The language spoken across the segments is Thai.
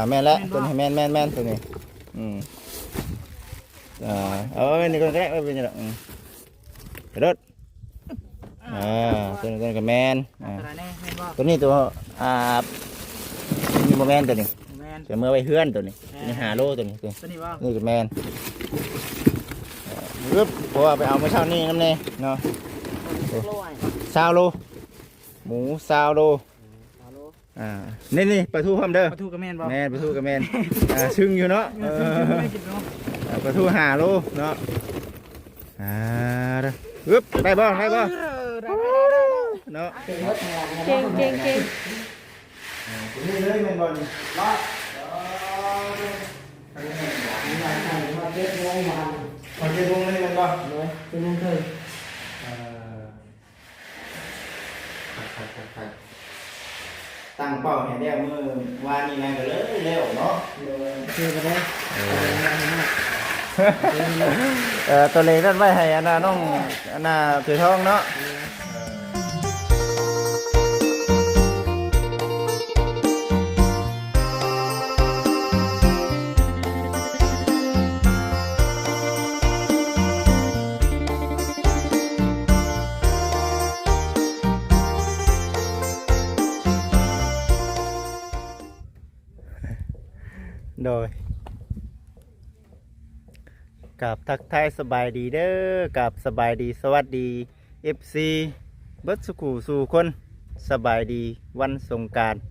แม่นแล้วตัวนี้แม่นตัวนี้เอาไว้นี่ก็ได้ไว้เป็นยังไงกระโดดตัวนี้ก็แม่นตัวนี้ตัวนี่โมแมนตัวนี้จะเมื่อไว้เฮือนตัวนี้นี่หาโลตัวนี้นี่ก็แมนรึบเพราะว่าไปเอาเมื่อเช้านี้น้ำเน่เนาะ20 โลหมู20 โลนี่ปลาทูพร้อมเด้อปลาทูกับแมนบ่แม่ปลาทูกับแมนชึ่งอยู่เนาะปลาทู5 โลเนาะรึบได้บ่เนาะเก่งนี่เลยแมนบอลรอดมาเก็บวงเลยแมนบอลเลยเป็นวงเลยตั้งเป้าให้ได้เมื่อวานนี้ไงก็เลยเร็วเนาะคือไปได้ตัวเล็กนั่นไว้ให้อันน่ะน้องอันน่ะถือทองเนาะโดยกับทักทายสบายดีเด้อกับสบายดีสวัสดี FC เบิดสุขุสู่คนสบายดีวันสงกรานต์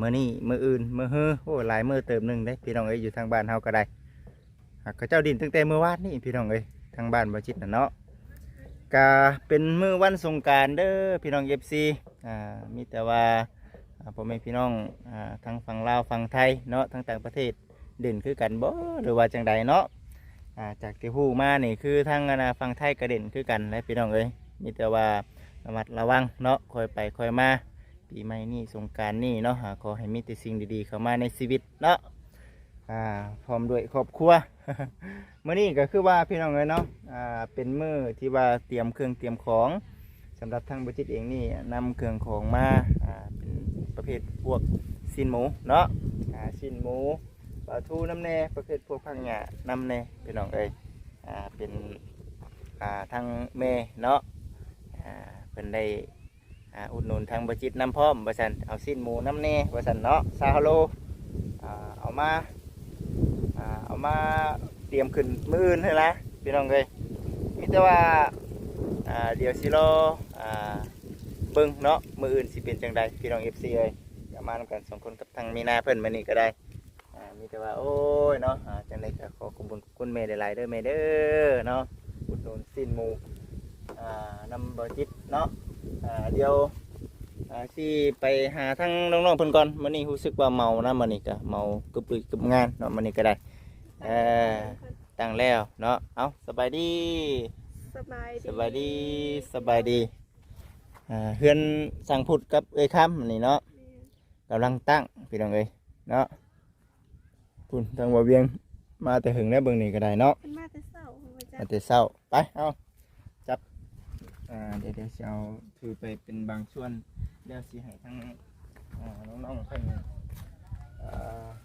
มื้อนี้มื้ออื่นมื้อฮื้อโอ้หลายมื้อเติมนึงได้พี่น้องเอ้ยอยู่ทางบ้านเฮาก็ได้เขาเจ้าดินตั้งแต่มื้อวานนี่พี่น้องเอ้ยทางบ้านบ่จิตน่ะเนาะก็เป็นมื้อวันสงกรานต์เด้อพี่น้อง FC มีแต่ว่าพ่อแม่พี่น้องทั้งฝั่งลาวฝั่งไทยเนาะทั้งต่างประเทศเด่นคือกันบ่หรือว่าจังใดเนาะจากที่ฮู้มานี่คือทั้งฝั่งไทยก็เด่นคือกันและพี่น้องเอ้ยมีแต่ว่าระมัดระวังเนาะคอยไปคอยมาปีใหม่นี่สงกรานต์นี่เนาะขอให้มีแต่สิ่งดีๆเข้ามาในชีวิตเนาะพร้อมด้วยครอบครัว มื้อนี้ก็คือว่าพี่น้องเอ้ยเนาะเป็นมื้อที่ว่าเตรียมเครื่องเตรียมของสำหรับทางบัจิตเองนี่นำเครื่องของมาเป็นประเภทพวกซีนหมูเนาะซีนหมูปลาทูน้ำแน่ประเภทพวกผักหญ้าน้ำแน่พี่น้องเอ้ยเป็นทางแม่เนาะเป็นได้อุดหนุนทางบัจิตน้ำพร้อมบริษัทเอาซีนหมูน้ำแน่บริษัทเนาะ20 โลเอามาเตรียมขึ้นมื้ออื่นให้ละพี่น้องเอ้ยมีแต่ว่าเดี๋ยวสิรอเบิ้งเนาะมืออื่นสิเป็นจังใดพี่น้อง FC เอ้ยจะมาทำกัน2 คนกับทางมีนาเพิ่นมานี่ก็ได้มีแต่ว่าโอ้ยเนาะจังใดก็ขอขอบคุณแม่หลายๆเด้อแม่เด้อเนาะอุดหนุนสิ้นหมูนำบ่จิตเนาะเดี๋ยวสิไปหาทางน้องๆเพิ่นก่อนมื้อนี้รู้สึกว่าเมานะมื้อนี้ก็เมากึบงานเนาะมื้อนี้ก็ได้ตั้งแล้วเนาะเอาสบายดีเฮือนสั่งพุดกับเอ้ยค่ำนี่เนาะกำลังตั้งพี่น้องเอ้ยเนาะคุณทางบ่เวียงมาแต่หึงแล้วเบิ่งนี่ก็ได้เนาะมาแต่เช้าไปเอาจับเดี๋ยวสิเอาถือไปเป็นบางส่วนเดี๋ยวสิให้ทั้งน้องๆเพิ่น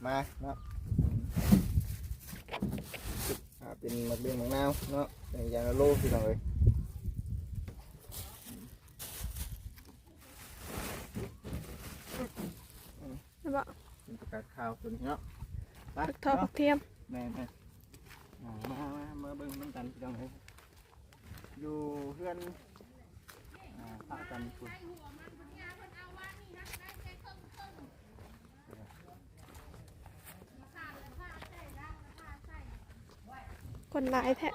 มาเนาะเป็นมะเขือมะนาวเนาะเป็นยาโลพี่น้องเอ้ยเป็นประกาศข่าวตัวนี้เนาะผักทอดผักเทียมแม่มาเบิ่งน้ำกันพี่น้องเอ้ยอยู่เพื่อนพากันคุณคนหลายแท้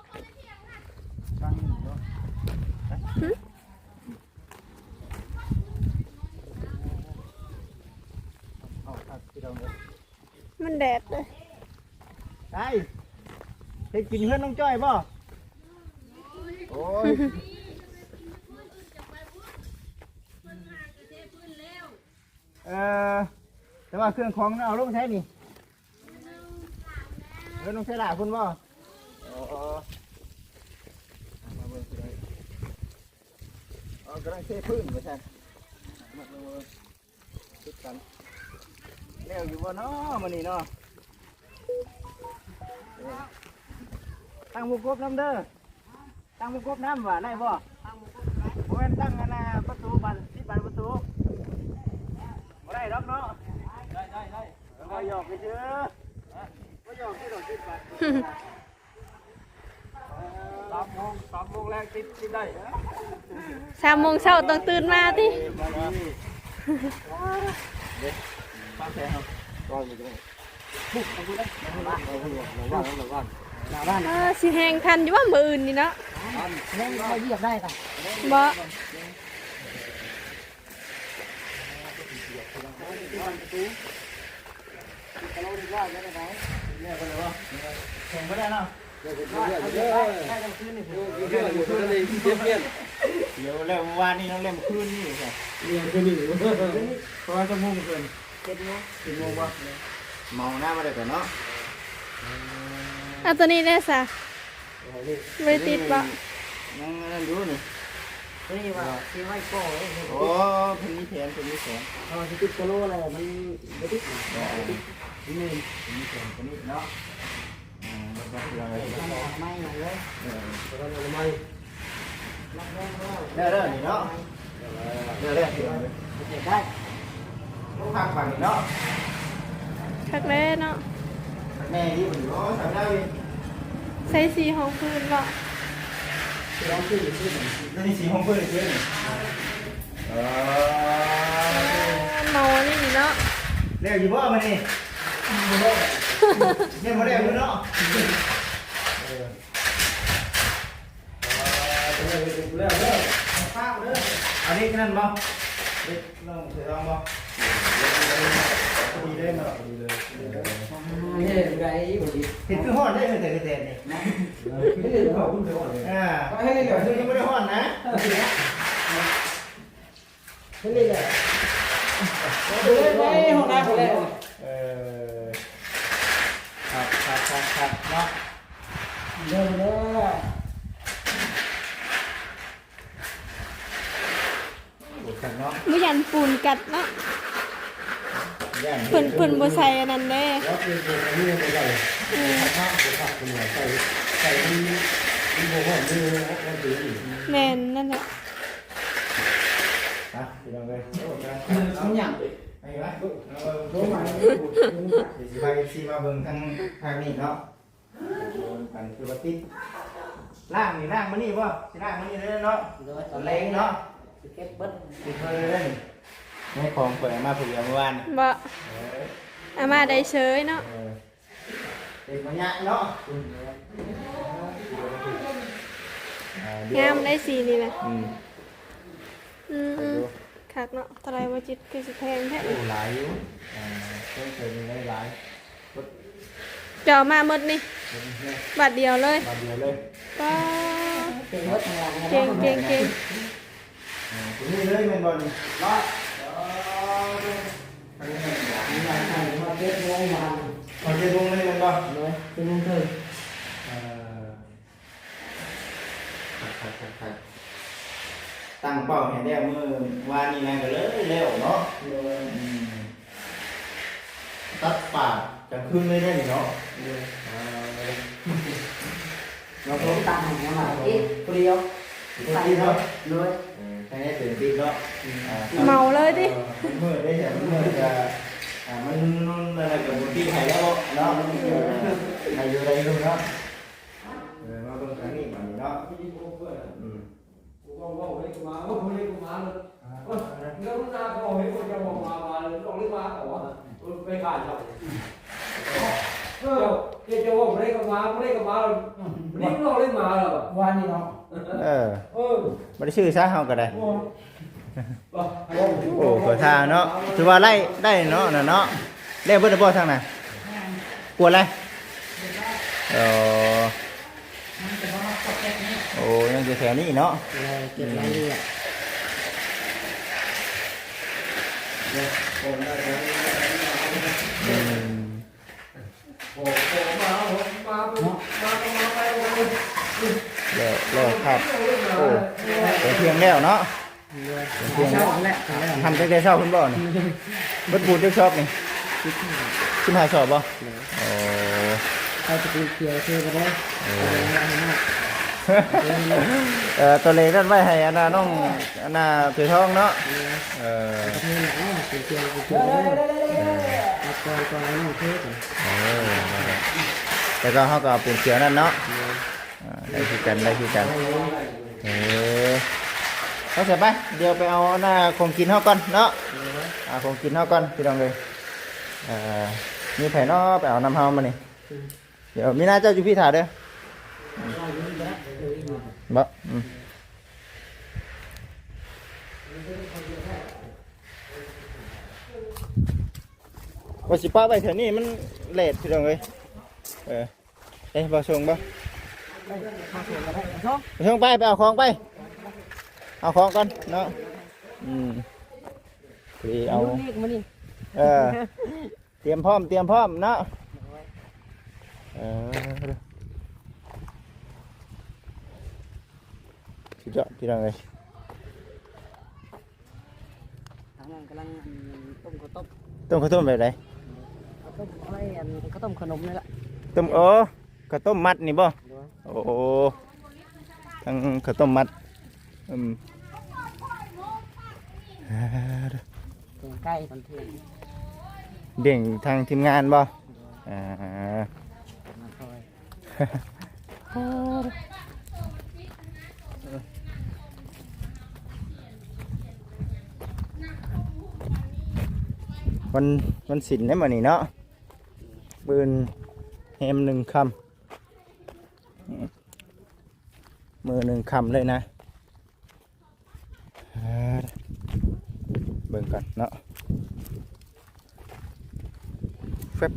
มันแดดเลยได้เฮ็ดกินเพื่อนน้องจ้อยป่ะโอ้ยแต่ว่าเครื่องของเอาลงใช้นี่ลงใช้หลายคนป่ะกำลังเทพื้นไม่ใช่มาติดกัน แล้วอยู่บ่เนาะมื้อนี้เนาะตั้งวงกบน้ำเด้อตั้งวงกบน้ำว่าได้บ่บ่แม่นตั้งอันน่ะประตูบานที่บานประตูบ่ได้ดอกเนาะได้บ่หยอกเด้อบ่หยอกที่ดอกที่บาน3 โมงแรกติดได้ 3 โมงเช้าต้องตื่นมาติ ป้าแซงครับก็มีตรงนี้บุกเอาดูได้ระวังบ้าน สิแฮงทันอยู่ว่ามื้ออื่นนี่เนาะ แม่ก็เหยียบได้ค่ะ บ่ แข่งไม่ได้เนาะเดี๋ยวแล้ววันนี้น้องเล่นคืนนี่ค่ะเพราะว่าจะมุ่งเกิน7 โมงวะเมาหน้ามาได้ก่อนเนาะ ตัวนี้ได้ซะบ่ได้ติดบ่ ยังนั่นดูนี่ นี่ว่าที่ไว้ก่อเลย โอ้เพิ่นมีแผนที่ติดกะโลอะไรมันไม่ติด นี่มีแผนคนนี้เนาะแล้วก็อะไร ไม่เลย ได้นี่เนาะได้เสียง เหยียบได้ ลูกพักฝั่งนี่เนาะ คักแล้วเนาะ แม่ที่อยู่เนาะทำได้ ใส่สีของพื้นบ่ นี่สีของเพื่อนเพื่อนเมานี่เนาะ เรียกอยู่บ่มานี่เนี่ยมาเรียกอยู่เนาะอันนี้นั่นบ่น้องเสือบ่ดีได้เนาะดีเลย นี่ไรบุตร เห็นคือห้อนได้แต่กระเด็นนี่ ไม่ได้บอกคุณจะบอกเลย ให้เดี๋ยวยังไม่ได้ห้อนนะ ไม่ได้เลยไม่ห้องน้ำคนแรก ครับเนาะ เดินเลย เนาะ บ่ยันปูนกัดเนาะเพิ่นบ่ใส่อันนั้นเด้ แล้วเป็นคนนี้เป็นอะไรข้าวเป็นผักเป็นอะไรใส่ที่โบว์นี่ก็ถือ แม่นนั่นแหละ อ่ะไปลองเลย น้ำหยาง ไอ้วะ รู้ไหม สิพาซีมาเบิ่งทางทางนี้เนาะกันคือว่าติดล่างนี่ล่างมานี่บ่สิล่างมานี่เลยเนาะเล้งเนาะ เก็บเบิ้ล ติดเลยไม่ของเปิดมาผูกอย่างเมื่อวาน บ่อามาได้เฉยเนาะ เด็กมันยะเนาะ งามได้สีนี่แหละ อืม คักเนาะเท่าไหร่บ่จิตคือสิแพงแท้ โอ้หลายอยู่เคยมีหลาย เจ้ามาหมดนี่บาทเดียวเลย บาทเดียวเลย ป้า เป็นรถงาน เก่ง ตรงนี้เลยเป็นบอลรอด มาเก็บงงมา ขอเจดวงเลยเป็นบอล เลยเป็นงงเลย ตั้งเป้าเห็นได้เมื่อวานนี้นะก็เลยเร็วเนาะตัดปากกันขึ้นไม่ได้เนาะ เราต้องตั้งอย่างไรอีกเปรี้ยว ใส่เนาะ เลย ใช่ตื่นตีเนาะ เมาเลยดิ เมื่อได้แต่เมื่อจะมันนุ่นอะไรกับบุตรีไทยแล้วเนาะไทยอยู่ใดรู้เนาะมาเบิ่งครั้งนี้มันเนาะวันนี้เนาะ ไม่ได้ชื่อซะเฮาก็ได้โอ้เปิดทางเนาะถือว่าไล่ได้เนาะน่ะเนาะเล่เบิดบ่ทางน่ะกลัวอะไรโอ้ยังจะแถวนี้เนาะ เก็บรายละเอียด แล้วครับโอ้เป็นเพียงแล้วเนาะเพียง เช้าแหละ ทำได้เช้าคุณบ่นี่เบิดบูดได้ชอบนี่ 15 ชอบบ่โอ้ ใครจะเป็นเคียวเชื่อก็ได้ ตัวเล็กนั่นไว้ให้อันน่ะน้องอันน่ะถือทองเนาะเออ ประเทศไหนเป็นเคียวเป็นเคียวได้เอาก่อนน้องเทศ แต่ก็เขาก็เอาปูนเขียวนั่นเนาะได้คือกันได้คือกันเขาเสร็จไปเดี๋ยวไปเอาหน้าคงกินเขาก่อนเนาะคงกินเขาก่อนพี่น้องเลยมีไผ่นอไปเอาน้ำเฮามานี่เดี๋ยวมีหน้าเจ้าอยู่พี่ถ่าเด้อบ่ว่าสิป้าไปเถอะนี่มันเลทพี่น้องเลยเอ้ยบ่ส่งบ่ส่งไปเอาของไปเอาของก่อนเนาะพี่เอาเตรียมพร้อมเนาะสุดยอดพี่น้องเลยทางนั้นกำลังต้มข้าวต้มแบบไหนต้มอะไรข้าวต้มขนมนี่แหละต้มข้าวต้มมัดนี่บ่โอ้ทั้งข้าวต้มมัดใกล้ตอนเที่ยงเด่งทางทีมงานบ่วันศิลป์ได้มานี่เนาะปืนแฮม1 คำมือ1 คำเลยนะเบิ่งกันเนาะแฟบ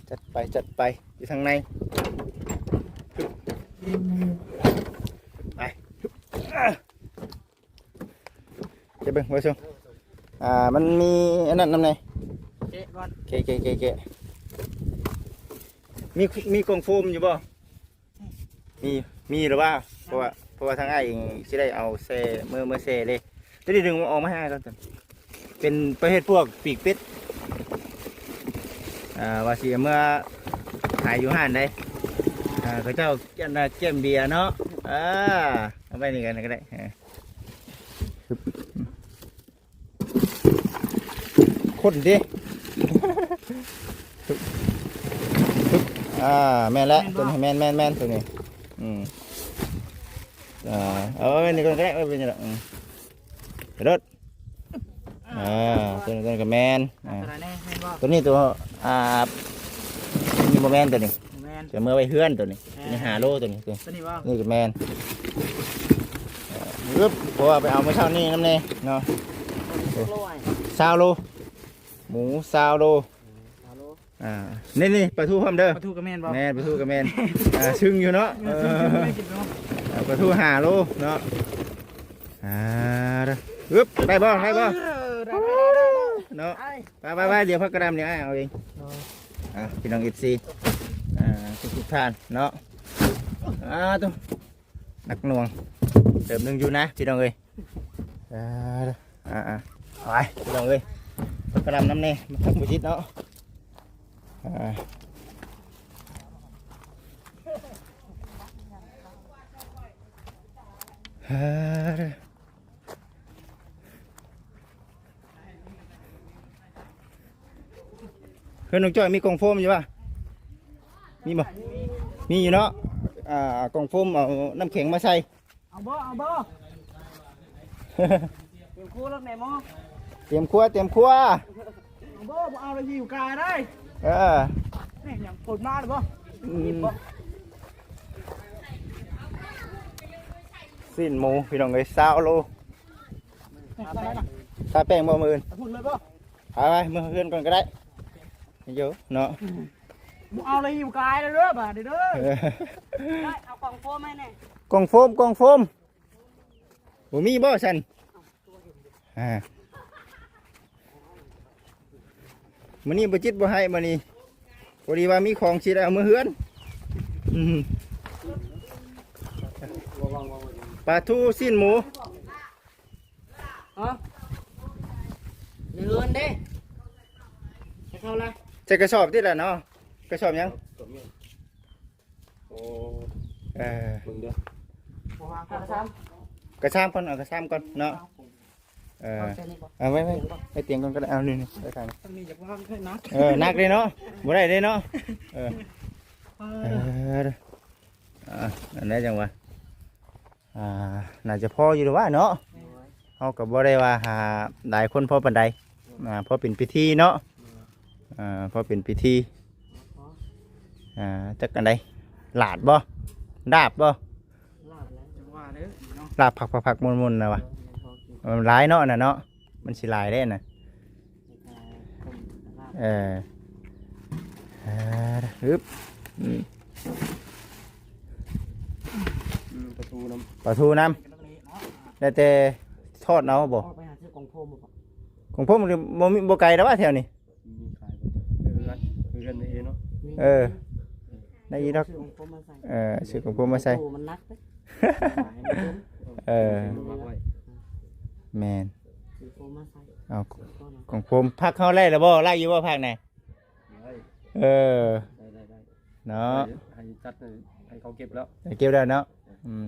จัดไปอยู่ทางในไปจะเบิ่งไว้ชมมันมีอันนั้นนำไหนเกะมีกล่องโฟมอยู่บ่มีหรือว่าเพราะว่าทางไอ้เองสิได้เอาเซ่เมื่อเซ่เลยจะได้ดึงออกมาให้ก่อนเป็นประเภทพวกปีกเป็ดว่าสิเมื่อหายอยู่ห้านได้เขาเจ้าเจ้มเบียร์เนาะเอาไปนี่กันก็ได้คนดิแม่นแล้วตัวนี้แม่นตัวนี้เอาไปนี่ก็ได้เอาไปนี่แหละกระโดดตัวนี้ก็แม่นตัวนี้ตัวนี่โมแมนตัวนี้จะเมื่อไปเฮือนตัวนี้นี่5 โลตัวนี้นี่ก็แม่นปึ๊บเพราะว่าไปเอาเมื่อเช้านี้น้ำเน่เนาะ20 โลหมู20 โลนี่ปลาทูพร้อมเด้อปลาทูกระแมนบ่แม่ปลาทูกระแมนชึ่งอยู่เนาะปลาทู5 โลเนาะปึ๊บได้บ่เนาะไปเดี๋ยวพักกระดำเนี่ยเอาเองพี่น้องFCทุกท่านเนาะตัวหนักหน่วงเติมนึงอยู่นะพี่น้องเอ้ยไปพี่น้องเอ้ยพักกระดำน้ำเน่มาทักบุชิตเนาะเพื่อนน้องจ้อยมีกล่องโฟมอยู่ป่ะมีบ่มีอยู่เนาะกล่องโฟมเอาน้ำแข็งมาใส่เอาบ่เตรียมครัวแล้วแม่หมอเตรียมครัวเอาบ่เอาอะไรอยู่กายได้นี่อย่างปวดมาหรือบ่สิ้นหมูพี่น้องเลย20 โลทาแป้งบ่มืออื่นไปมือเพื่อนก่อนก็ได้เยอะเนาะเอาอะไรอยู่กายเลยเด้อบ่าเด้อเอากล่องโฟมไหมเนี่ยกล่องโฟมบ่มีบ่สันมันนี่บ่จิตบ่ให้มันนี่พอดีว่ามีของสิได้เอามือเฮือนปลาทูสิ้นหมูเงินเด้ เข้าละ ใส่กระสอบที่ละเนาะกระสอบยัง โอ้ เออ มึงเด้อก ระชามก่อนเอากระชามก่อนเนาะเออเอาไว้ไปเตียงก่อนก็ได้เอานี่ไปทาง ต้องมีจากว่างแค่นัก นักเลยเนาะบ่ได้เลยเนาะเอออันนี้จังวะน่าจะพออยู่หรือว่าเนาะเอากับบ่ได้ว่าหาหลายคนพอปานใดพอเป็นพิธีเนาะพอเป็นพิธีจักกันใดหลาดบ่ดาบบ่ ลาบแล้วจังว่าเด้อเนาะ ลาบผักมุนๆนะวะมันหลายเนาะน่ะเนาะมันสิหลายได้น่ะฮึบ ประตูน้ ปลาทูน้ำได้แต่ทอดเอาบ่ ไปหาซื้อกองโพมบ่ ของผมบ่มีบ่ไกลแล้วว่าแถวนี้ มีขายบ่คือกันเองเนาะ ได้ยีดอก ซื้อกองโพมมาใส่ ซื้อของผมมาใส่ มันนักเด้ แม่น ซื้อโพมมาใส่ เอาของผมพักเข้าไล่แล้วบ่ไล่อยู่บ่พักไหนได้เนาะ ให้จัดให้เขาเก็บแล้ว เก็บได้เนาะ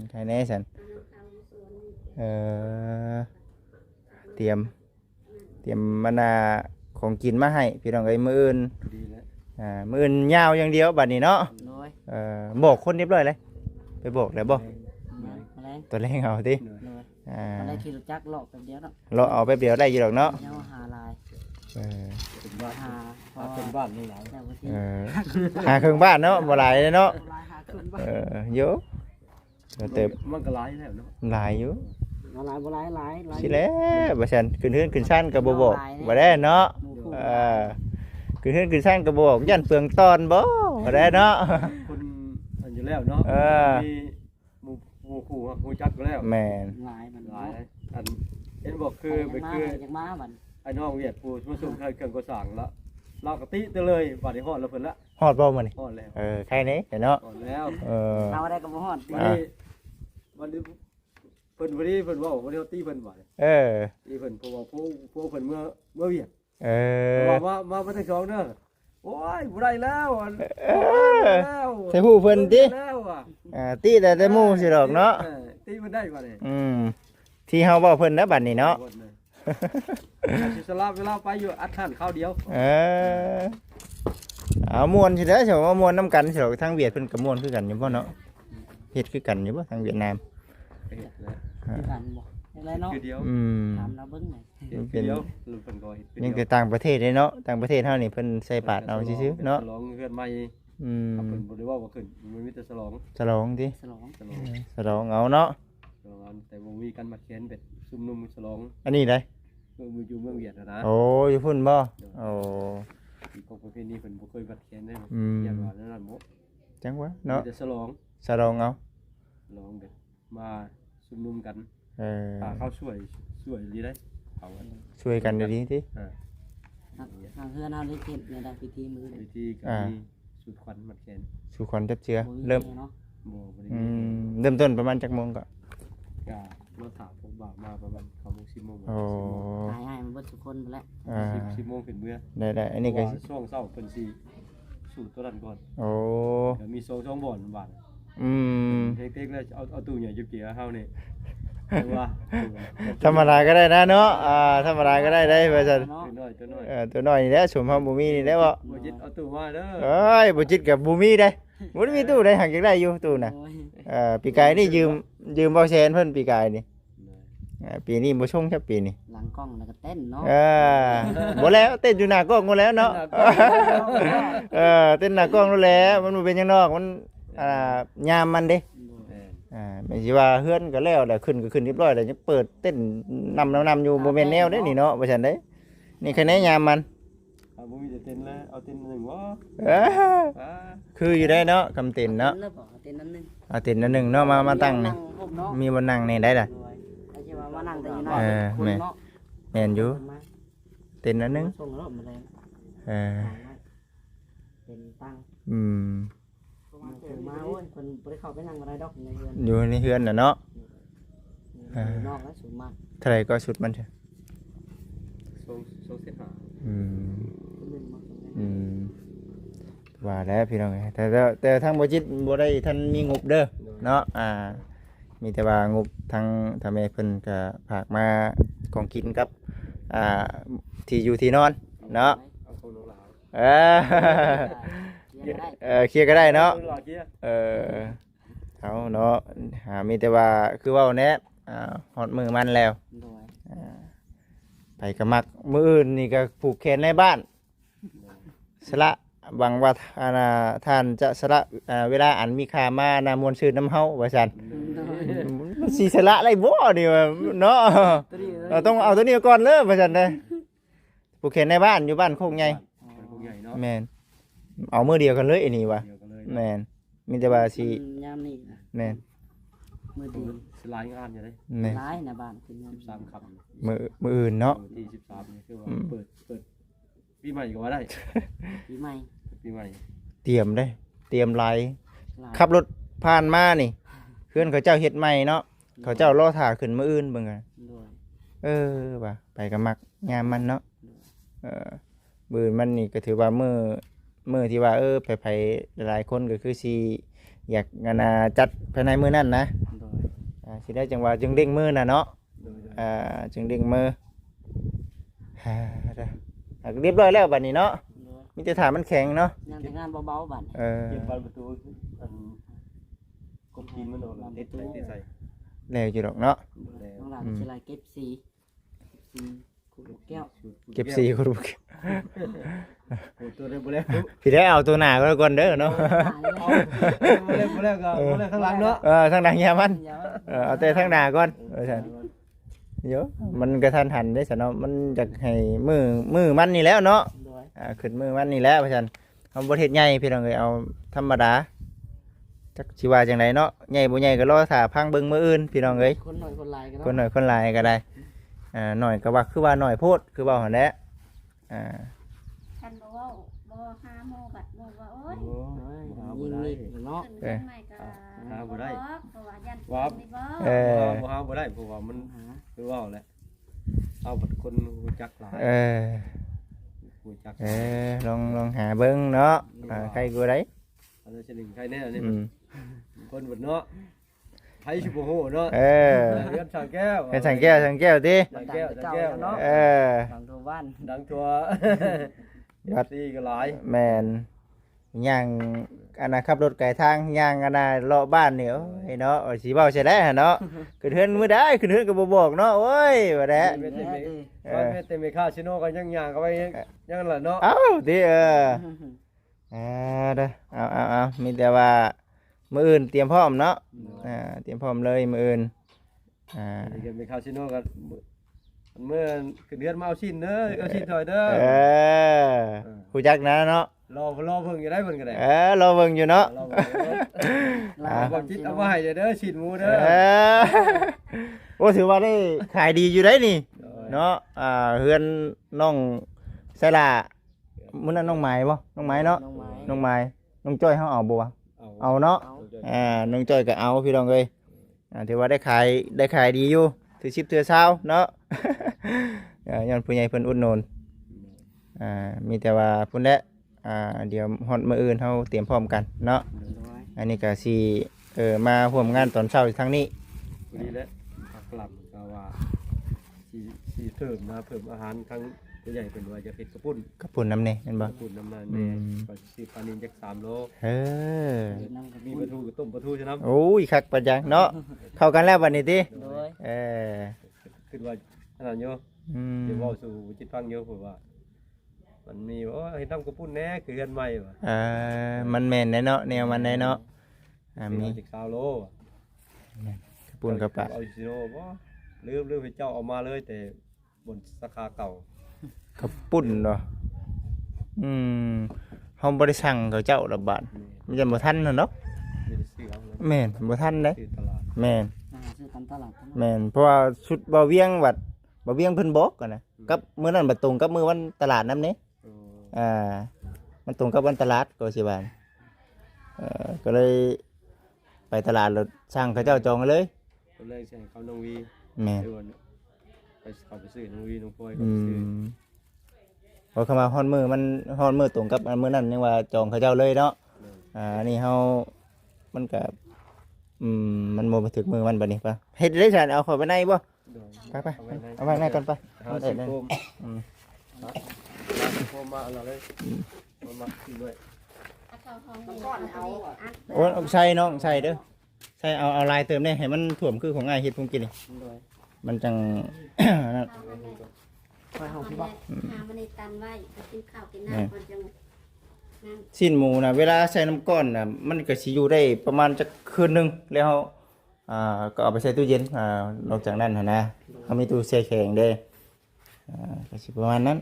ใครแน่สันเตรียมมันของกินมาให้พี่น้องเอ้ยมื้ออื่น ดีแล้ว มื้ออื่นยาวอย่างเดียวบัดนี้เนาะบอกคนเรียบร้อยเลยไปบอกแล้วบ่ตัวแรงเอาติ ได้ขี่รถจักรหลอกแบบเดียวเนาะ เราเอาแป๊บเดียวได้อยู่ดอกเนาะ ยังหาลาย เป็นบ้าน หาพอ เป็นบ้านนี่หลาย แต่ว่าที่ หาเครื่องบ้านเนาะบ่หลายเลยเนาะ ลายหาขึ้นบ้าน เยอะเติบ มันก็หลายแล้วเนาะ หลายอยู่ ลายบ่ลาย สิแล้วบ่ซั่นขึ้นเฮือนขึ้นชั้นก็บ่บอกบ่ได้เนาะขึ้นเฮือนขึ้นชั้นก็บ่บอกยันเปลืองตอนบ่ได้เนาะ คนอันอยู่แล้วเนาะมีหมู่คู่ฮู้จักก็แล้ว แม่น ลายมัน หลายอันเห็นบอกคือไปคือ จากมาบัน ไอ้น้องเวียดปูมาส่งเครื่องก่อสร้างแล้วเรากะติเตเลยบัดนี้ฮอดแล้วเพิ่นละ ฮอดบ่มื้อนี้ ฮอดแล้ว ใครนี่เนาะ ฮอดแล้ว เราได้กับบ่ฮอด วันนี้เพิ่นวันนี้เพิ่นว่าวันนี้ตีเพิ่นว่าตีเพิ่นเพราะว่าผู้เพิ่นเมื่อเวียดว่ามาทั้งสองเด้อโอ้ยบ่ได้แล้วแล้ว ใส่ผู้เพิ่นติ แล้วอ่ะ ติแต่หมู่สิดอกเนาะ ตีมันได้บัดนี้ ที่เฮาเว้าเพิ่นนะบัดนี้เนาะ สิสลับเวลาไปอยู่อัดหันข้าวเดียว เอาม่วนสิเด้อสิว่าม่วนนํกันสิดอกทางเวียดเพิ่นก็ม่วนคือกันอยู่บ่เนาะเฮ็ดคือกันอยู่บ่ทางเวียดนาม ที่กันบ่อะไรเนาะ คือเดียว ถามเราเบิ่งหน่อย คือเดียวลุงเพิ่นก็เฮ็ด ยังแต่ต่างประเทศเลยเนาะต่างประเทศเฮานี่เพิ่นใส่บาทเอาซื่อๆเนาะ ฉลองเฮือนใหม่เพิ่นบ่ได้ว่าบ่ขึ้นมันมีแต่ฉลอง ฉลองติ ฉลอง ฉลอง ฉลองเอาเนาะ ฉลองแต่บ่มีการมาเขียนเป็ดซุ่มนุ่มฉลอง อันนี้ได้ เมืองอยู่เมืองเวียดนะ โอ้อยู่พุ่นบ่โอ้ อีกของประเภทนี้เพิ่นบ่เคยมาเขียนได้อย่าว่านั่นบ่ จังวะเนาะ แต่ฉลอง ฉลองเอา ฉลองเด็ดมาซุ่มนุ่มกัน เ เขาช่วยดีได้เขา ช่วยกันดีๆติ ทางเฮือนเฮาได้เก็บในด้านพิธีมือ วิธีการมีสูตรควันมาเขียน สู่ขวัญจับเจือเริ่ม เนาะ บ่บ่ได้ เริ่มต้นประมาณจักโมงก็ ก็รถถามผมบ่ามาประมาณ9:10 โมง โอ้ หายมันเบิดทุกคนไปแล้ว 10 โมงขึ้นเมื่อ ได้อันนี้ก็ ช่วงเช้าเพิ่นสิสูตรตัวนั้นก่อน โอ้ เดี๋ยวมี2บ่อนบาท เทคๆแล้วเอาตู้ใหญ่เกี่ยวเฮานี่ว่า ธรรมดาก็ได้นะเนาะธรรมดาก็ได้ว่าซั่น ตัวน้อย ตัวน้อยนี่แหละสมเฮาบ่มีนี่แหละบ่ บ่จิตเอาตู้มาเด้อ เอ้ยบ่จิตกับบ่มีได้บ่ได้มีตู้ได้หักจักได้อยู่ตู้น่ะปีกายนี่ยืมเบาแสนเพิ่นปีกายนี่ปีนี้บ่ชงครับปีนี้ หลังกล้องแล้วก็เต้นเนาะ บ่แล้วเต้นอยู่หน้ากล้องบ่แล้วเนาะเต้นหน้ากล้องนั่นแหละมันบ่เป็นหยังนอกมันยามมันเด้ไม่ใช่ว่าเฮือนก็แล้วแหละขึ้นก็ขึ้นเรียบร้อยแล้วยังเปิดเต้นนำอยู่บ่แม่นแนวเด้นี่เนาะว่าซั่นเด้นี่คะแนนยามมัน บ่มีแต่เต้นแล้วเอาเต้นหนึ่งวะ คืออยู่ได้เนาะคำเต้นเนาะ เต้นนั้นนึง เอาเต้นอันนึงเนาะมาตั้งนี่มีบ่นั่งนี่ได้ล่ะ อาจจะว่านั่งแต่อยู่น้อยเนาะ แม่นอยู่เต้นอันนึง ส่งรถมาเลยเป็นตั้งมาโอ้ยคนบ่ได้เข้าไปนั่งบ่ได้ดอกในเรือน อยู่ในเฮือนน่ะเนาะ นอกแล้วสูงมาก เท่าไหร่ก็ชุดมันใช่ ทรงเส้นหา ขึ้นมา อืมว่าแล้วพี่น้องเอ้ยแต่ทางบ่จิตบ่ได้ท่านมีงบเด้อเนาะมีแต่ว่างบทางทางแม่เพิ่นก็ฝากมาของกินกับอ่าที่อยู่ที่นอนเนาะ เอาของน้องหลาน เออ เดี๋ยวได้ เคลียร์ก็ได้เนาะ น้องหลานเกี้ย เอาเนาะมีแต่ว่าคือเว่าแน่ฮอดมือมันแล้ว โดย ไปกระมักมืออื่นนี่ก็ผูกแขนในบ้านสละหวังว่าท่านจะสละเวลาอันมีค่ามานามวลชื่อน้ำเฮาว่าซั่น โดย มันสิสละอะไรบ่นี่ว่าเนาะ ตัวนี้ เราต้องเอาตัวนี้ก่อนเลยว่าซั่นเด้อผูกแขนในบ้านอยู่บ้านโคกใหญ่ เป็นพวกใหญ่เนาะ แม่นเอามือเดียวกันเลยอันนี้ว่ะ เดียวกันเลย แม่นมีแต่ว่าสิ ยามนี้นะ แม่น มือดี สลายงานอยู่เลย แม่น ร้ายนะบ้านคือยาม 13ค่ำ มืออื่นเนาะ ที่13นี่คือว่าเปิดปีใหม่ก็ว่าได้ ปีใหม่ ปีใหม่ เตรียมได้ เตรียมไลาย หลาย ขับรถผ่านมานี่เพื่อนเขาเจ้าเฮ็ดใหม่เนาะเขาเจ้ารอถ่าขึ้นมื้ออื่นเบิ่งกัน โดย ว่ะไปกับมักยามมันเนาะมื้อมันนี่ก็ถือว่ามื้อที่ว่าไปหลายๆคนก็คือสิอยากงานจัดภายในมื้อนั้นนะ โดย สิได้จังว่าจึงเด้งมื้อน่ะเนาะ โดย จึงเด้งมื้อเด้อเรียบร้อยแล้วบัดนี้เนาะ โดย มีแต่ถามมันแข็งเนาะ ยังแต่งานเบาๆบ้าน เก็บบานประตูอันกบกินมันโดนติดใส่ แล้วอยู่ดอกเนาะ น้องหลานสิลายเก็บสีขุดลูกแก้ว เก็บสีคนบ่ โอ้ตัวเล็กบ่แล้ว พี่ได้เอาตัวหน้าก็ก่อนเด้อเนาะ บ่แล้วก็บ่แล้วข้างหลังเนาะ ทางหน้ายามัน เดี๋ยว เอาแต่ทางหน้าก่อนซั่นเดี๋ยวมันกระทันหันได้ซั่นเนาะมันอยากให้มือมันนี่แล้วเนาะ โดย ขึ้นมือมันนี่แล้วว่าซั่นเอาบ่เฮ็ดใหญ่พี่น้องเอ้ยเอาธรรมดาจักสิว่าจังไดเนาะใหญ่บ่ใหญ่ก็รอท่าพังเบิ่งมื้ออื่นพี่น้องเอ้ย คนหน่อยคนหลายกัน คนน้อยคนหลายก็ได้หน่อยก็ว่าคือว่าน้อยโพดคือเว้าหั่นแหละอ่า คันบ่เว้าบ่หาโมบัดโมว่าโอ้ย โอ้ เฮ้ย หา ยิ บ่ ง ได้ นี่เนาะ ขึ้นขึ้นใหม่ก็ หาบ่ได้ เพราะว่ายัน วับ นี่บ่ เออ หาบ่ได้เพราะว่ามัน หา คือว่าแหละเอาบัดคนรู้จักหลาย เออ รู้จัก ลองหาเบิ่งเนาะใครกูได้ อันนั้นชนิดใครแน่นี่ อืม คนบัดเนาะไผสิบ่ฮู้เนาะ เออ เรียนช่างแก้ว เป็นสังแก้วติ ช่างแก้วช่างแก้วเนาะ เออ ฝั่งตัวบ้าน ดังตัว วัด ตีก็หลาย แมนย่างอันน่ะขับรถไกลทางย่างอันน่ะเลาะบ้านเนี่ยโอ้ยเนาะสิเว้าใช่แล้วเนาะขึ้นเฮือนมื้อใดขึ้นเฮือนก็บ่บอกเนาะโอ้ยว่าแล้ แม่เต็มแม่เต็มคาสิโนก็ยังย่างเข้าไปยังนั่นล่ะเนาะ เอ้าติเด้อเอามีแต่ว่ามื้ออื่นเตรียมพร้อมเนาะเตรียมพร้อมเลยมื้ออื่น นี่ก็มีคาสิโนก็เมื่อขึ้นเดือนมาเอาชิ้นเด้อเอาชิ้นถอยเด้อ ฮู้จักนะเนาะ รอเพิ่งอยู่ได้เพิ่นก็ได้ รอเบิ่งอยู่เนาะ รอเพิ่งบ่จิตเอามาให้เด้อชิ้นหมูเด้อ โอ้ถือว่าได้ขายดีอยู่ได้นี่เนาะเฮือนน้องไสลามื้อนั้นน้องไม้บ่น้องไม้เนาะ น้องไม้ น้องไม้น้องจ้อยเฮาเอาบ่วะเอาเนาะ เอา น้องจ้อยก็เอาพี่น้องเอ้ยถือว่าได้ขายดีอยู่ถือ10ถือ20เนาะ ย้อนผู้ใหญ่เพิ่นอุดหนุนมีแต่ว่าพุ่นแหละเดี๋ยวฮอดมื้ออื่นเฮาเตรียมพร้อมกันเนาะ อันนี้ก็สิมาร่วมงานตอนเช้าทางนี้ ดีแล้วผักกลับก็ว่าสิเพิ่มนะเพิ่มอาหารครั้งตัวใหญ่เป็นว่าจะเฮ็ดกระปุ้น กระปุ่นน้ำนี่เห็นบ่ กระปุ้นน้ำมันแม่ก็สิปลานิลจัก3โล เออ น้ำกระ มี ปุ ป ก ลาทูกับต้มปลาทูใช่น้ำ โอ้ยคักปะจังเนาะเข้ากันแล้วบัดนี้ติ โดย เออ คิดว่าอันนั้นอยู่ เดี๋ยวเว้าสู่จิตฟังอยู่เพิ่นว่า มันมีว่าเฮ็ดน้ำกระปุ้นแหน่คือเฮือนใหม่ว่ะ มันแม่นแน่เนาะแนวมันแน่เนาะมี จัก20โลว่ะ กระปุ่นกระปะ เอาซิโนบ่ลืมให้เจ้าเอามาเลยแต่บนสาขาเก่าก ระปุ่นเนาะเฮาบ่ได้สั่งเขาเจ้าดอกบาดมันจะบ่ทันเนาะ ไม่ได้ซื้อเอาเลย แม่นบ่ทันเด้ ซื้อตลาด แม่น ซื้อตามตลาด แม่นเพราะว่าชุดบ่เวียงวัดบ่เวียงเพิ่นบอกกันนะกับมื้อนั้นบ่ตรงกับมื้อวันตลาดนำนี่ เออ มันตรงกับวันตลาดก็สิบานก็เลยไปตลาดแล้วสร้างเขาเจ้าจองเลย ตอนแรกสิให้เขาน้องวี แม่ เดี๋ยวไปเขาไปซื้อน้องวีน้องพลอยเขา อื ไปซื้อ ม พอเข้ามาฮอดมือมันฮอดมือตรงกับอันมื้อนั้นยังว่าจองเขาเจ้าเลยเนาะนี่เฮามันก็มันบ่มาถึงมือมันบัดนี้ปะเฮ็ดได้ซั่นเอาเข้าไปในบ่ไปเอาไว้ในก่อนไป เอาสิโฟมโฟมมาเอาเลยมาขึ้นด้วย ก่อนเอา โอ้ใส่น้องใส่เด้อใส่เอาลายเติมได้ให้มันถ่วมคือของง่ายเฮ็ดผมกินนี่ โดย มันจัง นั่น คอยห้องพี่บอก หามันในตันไว้กินข้าวกินน้ำก่อนจัง สิ้นหมูนะเวลาใส่น้ำก้อนนะมันก็สิอยู่ได้ประมาณจะคืนหนึงแล้วก็เอาไปใส่ตู้เย็นนอกจากนั้นนะเขามีตู้แช่แข็งเด้ก็สิประมาณนั้น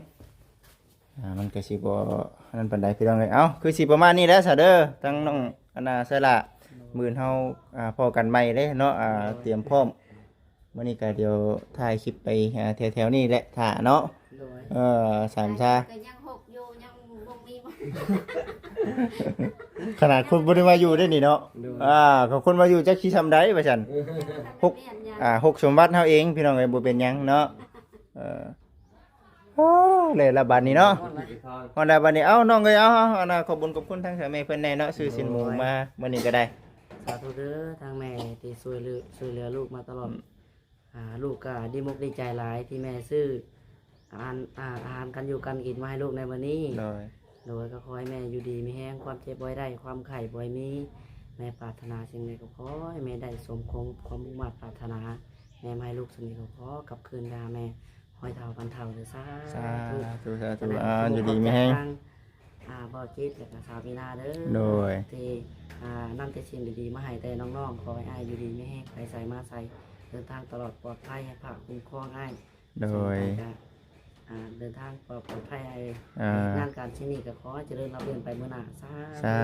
มันก็สิบ่นั่นปานใดพี่น้องเอ้ยเอ้าคือสิประมาณนี้แหล้วซะเด้อทั้งน้องอนาใส่ละมื้อเฮาพอกันใหม่เด้เนาะเตรียมพร้อมมื้อนี้ก็เดี๋ยวถ่ายคลิปไปแถวๆนี้แหละถ่าเนาะ โดย สามชา ก็ยังหกอยู่ยังบ่มีบ่ ขนาดคนบ่ได้มาอยู่ได้นี่เนาะของคนมาอยู่จักสิทำได้ว่าซั่นหกสมบัติเฮาเองพี่น้องเอ้ยบ่เป็นหยังเนาะเลยละบัดนี้เนาะฮอดละบัดนี้เอ้าน้องเอ้ยเอานะขอบคุญขอบคุณทางสามีเพิ่นแน่เนาะซื้อสินหมูมามื้อนี้ก็ได้ สาธุเด้อทางแม่ที่ช่วยเหลือลูกมาตลอดลูกก็ดีมุกดีใจหลายที่แม่ซื้ออาหารกันอยู่กันกินมาให้ลูกในวันนี้ โดยก็ขอให้แม่อยู่ดีมีแห้งความเจ็บบ่อยได้ความไข่บ่อยมีแม่ปรารถนาสิ่งใดก็ขอให้แม่ได้สมคงความมุ่งมั่นปรารถนาแม่มาให้ลูกสนิทก็ขอกลับคืนดาแม่ห้อยเท่าพันเท่าเลยซะ สาธุอยู่ดีมีแห้ง บ่จิตและก็สาวมีนาเด้อ โดย ที่นำแต่สิ่งดีๆมาให้แต่น้องๆขอให้อ้ายอยู่ดีมีแห้งไปใส่มาใส่เดินทางตลอดปลอดภัยให้พระคุ้มครองอ้าย โดย เดินทางปลอดภัยงานการที่นี่ก็ขอเจริญรับเรื่อนไปเมื่อหน้าสา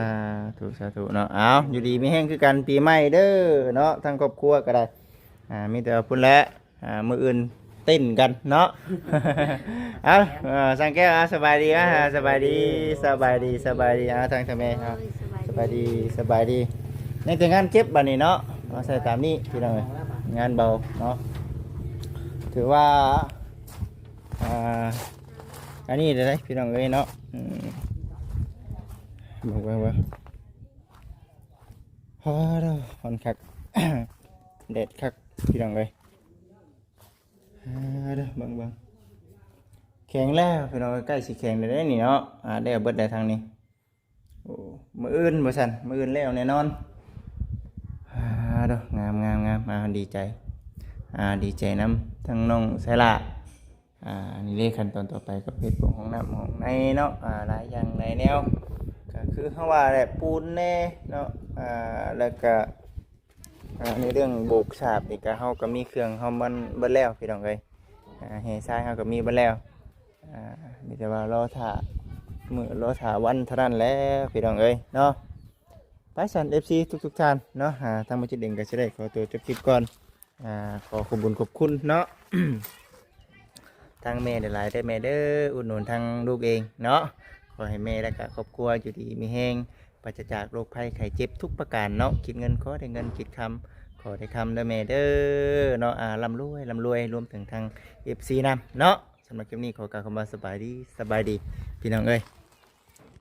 ธุเนาะเอาอยู่ดีมีแห้งคือกันปีใหม่เด้อเนาะทั้งครอบครัวก็ได้มีแต่พุ่นและมื้ออื่นเต้นกันเนาะ เอาสังแก้วสบายดีสบายดีทางทำไมครับสบายดีในแต่งานเก็บบัดนี้เนาะเอาใส่ตามนี้พี่น้องเอ้ยงานเบาเนาะถือว่าอันนี้เลยพี่น้องเอ้ยเนาะบอกว่าฮอดอนคัก เด็ดคักพี่น้องเอ้ยเบิ่งแข็งแล้วพี่น้องใกล้สิแข็งเลยนี่เนาะได้เบิดได้ทางนี้โอ้มื้ออื่นบ่ซั่นมื้ออื่นแล้วแน่นอนงามดีใจดีใจนำทั้งน้องไสละนี่เลขขั้นตอนต่อไปก็เพชรปรุงของน้ำของในเนาะหลายอย่างหลายแนวก็คือเขาว่าแหละปูนแน่เนาะแล้วก็ในเรื่องโบกฉาบนี่ก็เขาก็มีเครื่องเขามันเบิดแล้วพี่น้องเอ้ยเฮทรายเขาก็มีเบิดแล้วมีแต่ว่ารอถ่าวันเท่านั้นแล้วพี่น้องเอ้ยเนาะไปสัน FC ทุกท่านเนาะทางบัญชีเด่งก็จะได้ขอตัวจบคลิปก่อนขอขอบคุณเนาะ ทางแม่หลายได้แม่เด้ออุดหนุนทางลูกเองเนาะขอให้แม่และก็ครอบครัวอยู่ดีมีแห้งปราศจากโรคภัยไข้เจ็บทุกประการเนาะคิดเงินขอได้เงินคิดคำขอได้คำเด้อแม่เด้อเนาะร่ำรวยรวมถึงทาง FC นำเนาะสำหรับคลิปนี้ขอกล่าวคำว่าสบายดีพี่น้องเอ้ย